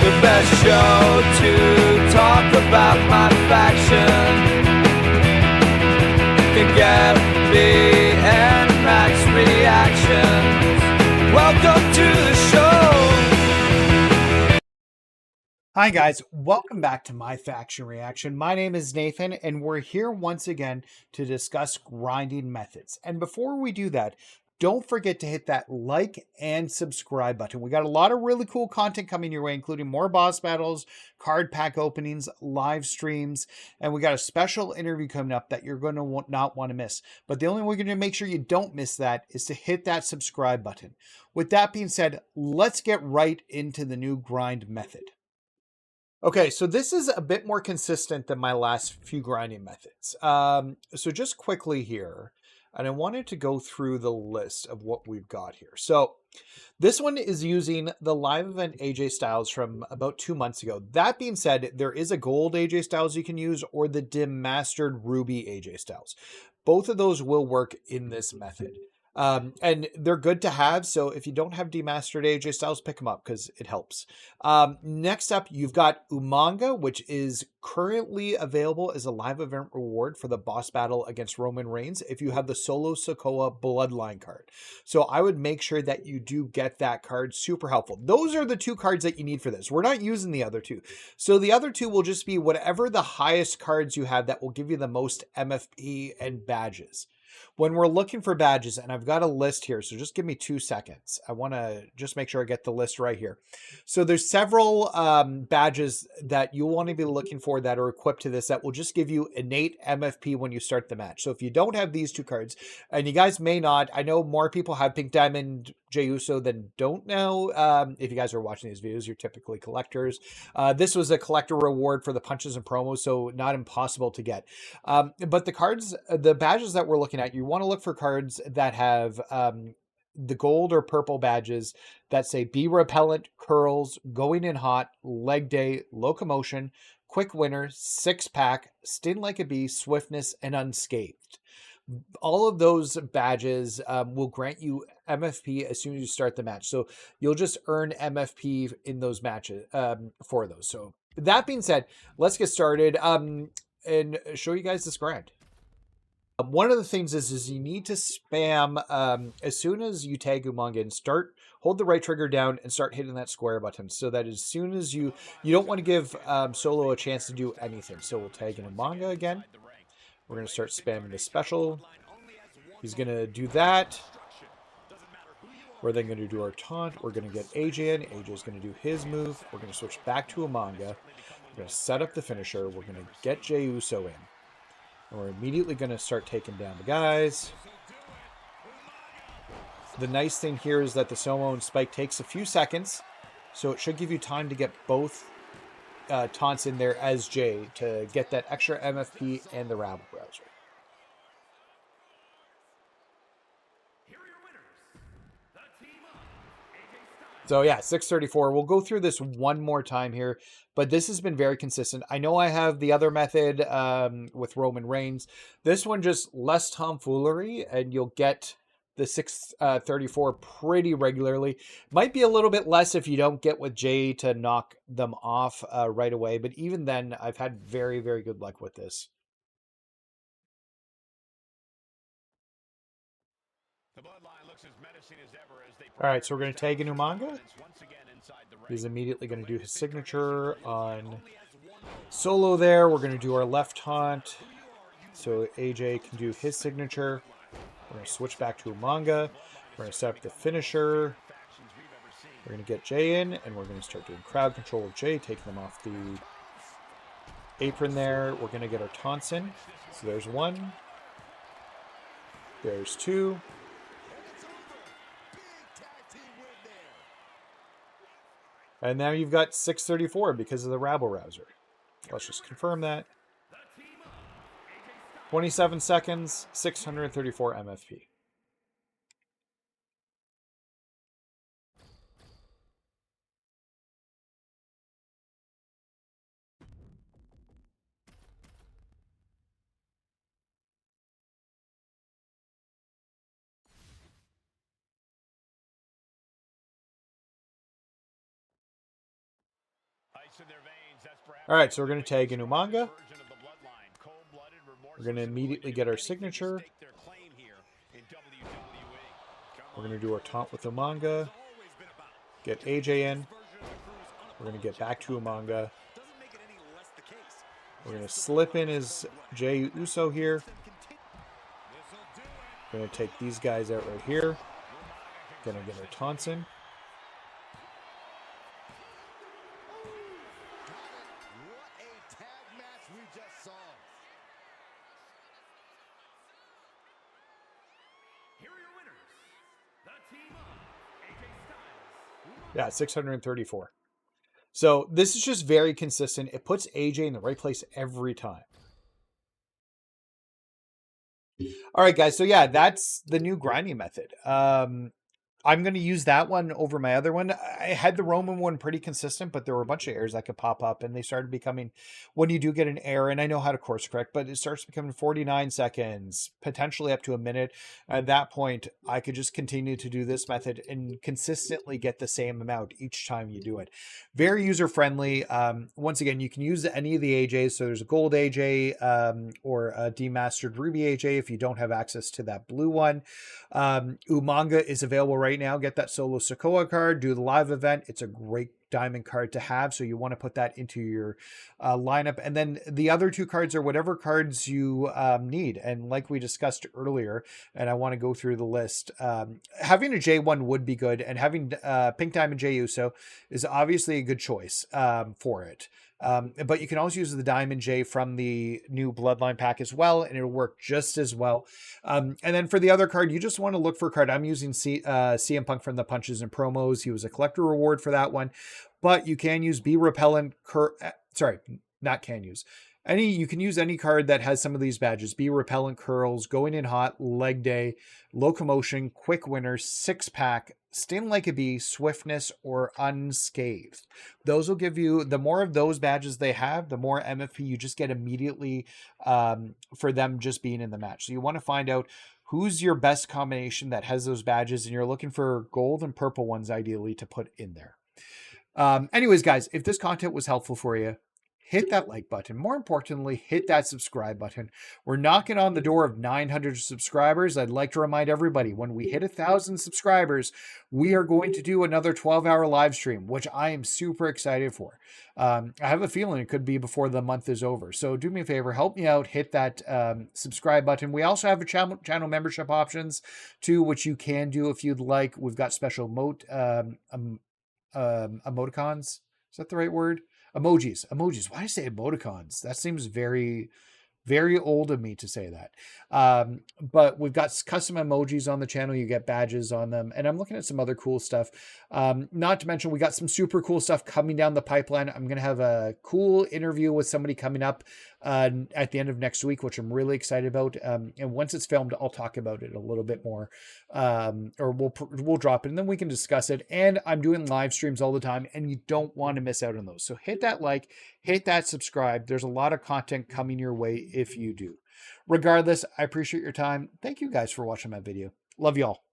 the best show to talk about my faction. Can get the Max reactions. Welcome to the show. Hi guys, welcome back to My Faction Reaction. My name is Nathan and we're here once again to discuss grinding methods. And before we do that, don't forget to hit that like and subscribe button. We got a lot of really cool content coming your way, including more boss battles, card pack openings, live streams, and we got a special interview coming up that you're going to not want to miss. But the only way we're going to make sure you don't miss that is to hit that subscribe button. With that being said, let's get right into the new grind method. Okay, so this is a bit more consistent than my last few grinding methods. So just quickly here, and I wanted to go through the list of what we've got here. So this one is using the live event AJ Styles from about 2 months ago. That being said, there is a gold AJ Styles you can use or the demastered ruby AJ Styles. Both of those will work in this method. And they're good to have. So if you don't have demastered AJ Styles, pick them up because it helps. Next up, you've got Umanga, which is currently available as a live event reward for the boss battle against Roman Reigns if you have the Solo Sokoa Bloodline card. So I would make sure that you do get that card. Super helpful. Those are the two cards that you need for this. We're not using the other two. So the other two will just be whatever the highest cards you have that will give you the most MFP and badges. When we're looking for badges, and I've got a list here, so just give me 2 seconds. I want to just make sure I get the list right here. So there's several badges that you'll want to be looking for that are equipped to this that will just give you innate MFP when you start the match. So if you don't have these two cards, and you guys may not, I know more people have Pink Diamond Jey Uso than don't know. If you guys are watching these videos, you're typically collectors. This was a collector reward for the punches and promos, so not impossible to get. But the cards, the badges that we're looking at, you want to look for cards that have the gold or purple badges that say Be Repellent, Curls, Going in Hot, Leg Day, Locomotion, Quick Winner, Six Pack, Sting Like a Bee, Swiftness, and Unscathed. All of those badges will grant you MFP as soon as you start the match. So you'll just earn MFP in those matches for those. So that being said, let's get started and show you guys this grind. One of the things is you need to spam as soon as you tag Umanga and hold the right trigger down and start hitting that square button so that as soon as you don't want to give Solo a chance to do anything. So we'll tag in Umanga again. We're going to start spamming the special. He's going to do that. We're then going to do our taunt. We're going to get AJ in. AJ's going to do his move. We're going to switch back to Umanga. We're going to set up the finisher. We're going to get Jey Uso in. And we're immediately going to start taking down the guys. The nice thing here is that the Somo and Spike takes a few seconds. So it should give you time to get both taunts in there as Jay to get that extra MFP and the rabble browser. So yeah, 634. We'll go through this one more time here, but this has been very consistent. I know I have the other method with Roman Reigns. This one just less tomfoolery, and you'll get the 634 pretty regularly. Might be a little bit less if you don't get with Jay to knock them off right away, but even then, I've had very, very good luck with this. All right, so we're going to tag in Umanga. He's immediately going to do his signature on Solo there. We're going to do our left taunt. So AJ can do his signature. We're going to switch back to Umanga. We're going to set up the finisher. We're going to get Jay in, and we're going to start doing crowd control with Jay, taking them off the apron there. We're going to get our taunts in. So there's one. There's two. And now you've got 634 because of the rabble rouser. Let's just confirm that. 27 seconds, 634 MFP. All right, so we're going to tag in Umaga. We're going to immediately get our signature. We're going to do our taunt with Umaga. Get AJ in. We're going to get back to Umaga. We're going to slip in his Jey Uso here. We're going to take these guys out right here. Going to get our taunts in. Yeah, 634. So this is just very consistent. It puts AJ in the right place every time. All right, guys. So yeah, that's the new grinding method. I'm going to use that one over my other one. I had the Roman one pretty consistent, but there were a bunch of errors that could pop up, and they started becoming, when you do get an error, and I know how to course correct, but it starts becoming 49 seconds, potentially up to a minute. At that point, I could just continue to do this method and consistently get the same amount each time you do it. Very user-friendly. Once again, you can use any of the AJs. So there's a gold AJ or a demastered ruby AJ if you don't have access to that blue one. Umaga is available right now. Get that solo Sokoa card, do the live event. It's a great diamond card to have, so you want to put that into your lineup. And then the other two cards are whatever cards you need. And like we discussed earlier, and I want to go through the list, having a J1 would be good, and having Pink Diamond Jey Uso is obviously a good choice for it. But you can also use the Diamond J from the new Bloodline pack as well, and it'll work just as well. And then for the other card, you just want to look for a card. I'm using CM Punk from the Punches and Promos. He was a collector reward for that one. But you can use Be Repellent, you can use any card that has some of these badges. Be Repellent, Curls, Going in Hot, Leg Day, Locomotion, Quick Winner, 6-pack, Sting Like a Bee, Swiftness, or Unscathed. Those will give you, the more of those badges they have, the more MFP you just get immediately for them just being in the match. So you want to find out who's your best combination that has those badges, and you're looking for gold and purple ones ideally to put in there. Anyways, guys, if this content was helpful for you, hit that like button. More importantly, hit that subscribe button. We're knocking on the door of 900 subscribers. I'd like to remind everybody, when we hit 1,000 subscribers, we are going to do another 12-hour live stream, which I am super excited for. I have a feeling it could be before the month is over. So do me a favor, help me out, hit that subscribe button. We also have a channel membership options too, which you can do if you'd like. We've got special emoticons. Is that the right word? Emojis. Why do I say emoticons? That seems very, very old of me to say that. But we've got custom emojis on the channel. You get badges on them. And I'm looking at some other cool stuff. Not to mention, we got some super cool stuff coming down the pipeline. I'm going to have a cool interview with somebody coming up at the end of next week, which I'm really excited about. And once it's filmed, I'll talk about it a little bit more, or we'll drop it and then we can discuss it. And I'm doing live streams all the time, and you don't want to miss out on those. So hit that like, hit that subscribe. There's a lot of content coming your way if you do. Regardless, I appreciate your time. Thank you guys for watching my video. Love y'all.